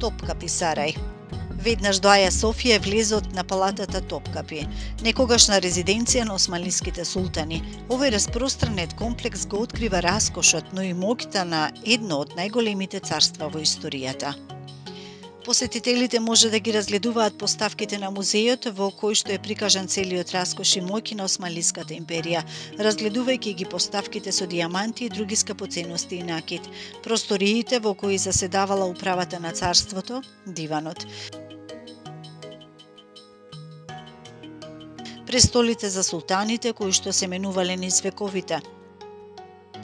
Топкапи Сарај. Веднаш до Аја Софија е влезот на палатата Топкапи, некогашна резиденција на османлиските султани. Овој распространет комплекс го открива раскошот, но и моќта на едно од најголемите царства во историјата. Посетителите може да ги разгледуваат поставките на музеот, во кој што е прикажан целиот раскош и моќ на Османлиската империја, разгледувајќи ги поставките со дијаманти и други скапоценности и накит, просториите во кои заседавала управата на царството, диванот, престолите за султаните кои што се менувале низ вековите,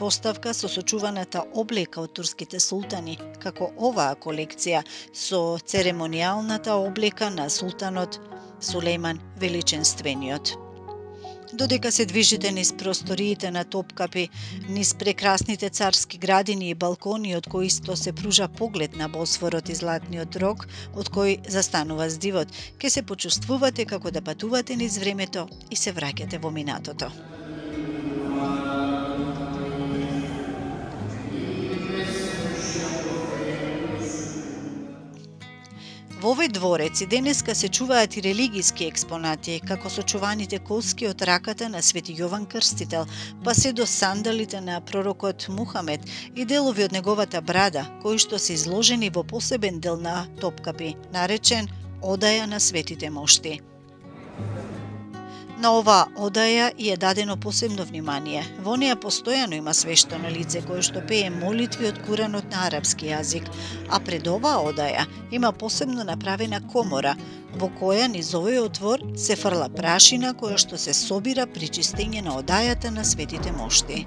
поставка со сочуваната облека од турските султани, како оваа колекција со церемонијалната облека на султанот Сулејман Величенствениот. Додека се движите низ просториите на Топкапи, низ прекрасните царски градини и балкони од кои што се пружа поглед на Босфорот и Златниот рог, од кој застанува здивот, ќе се почувствувате како да патувате низ времето и се враќате во минатото. Во овој дворец и денеска се чуваат и религиски експонати, како сочуваните коски од раката на Свети Јован Крстител, па се до сандалите на пророкот Мухамед и делови од неговата брада, кои што се изложени во посебен дел на Топкапи, наречен Одаја на светите мошти. На оваа одаја и е дадено посебно внимание. Во неа постојано има свештено лице кое што пее молитви од Куранот на арапски јазик, а пред оваа одаја има посебно направена комора, во која низ овој отвор се фрла прашина која што се собира при чистење на одајата на светите мошти.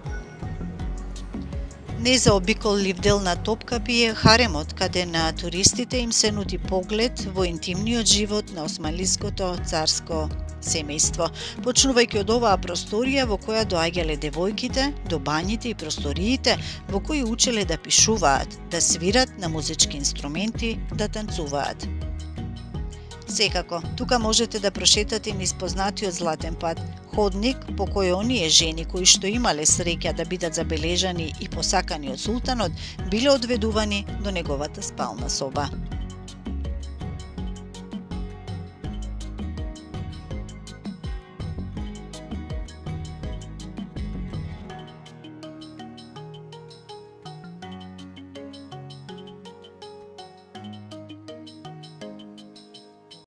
Незаобикоllив дел на Топкапи е харемот, каде на туристите им се нуди поглед во интимниот живот на османлиското царско семејство, почнувајќи од оваа просторија во која доаѓале девојките, до бањите и просториите во кои учеле да пишуваат, да свират на музички инструменти, да танцуваат. Секако, тука можете да прошетате низ познатиот Златен пат, ходник по кој оние жени кои што имале среќа да бидат забележани и посакани од султанот, биле одведувани до неговата спална соба.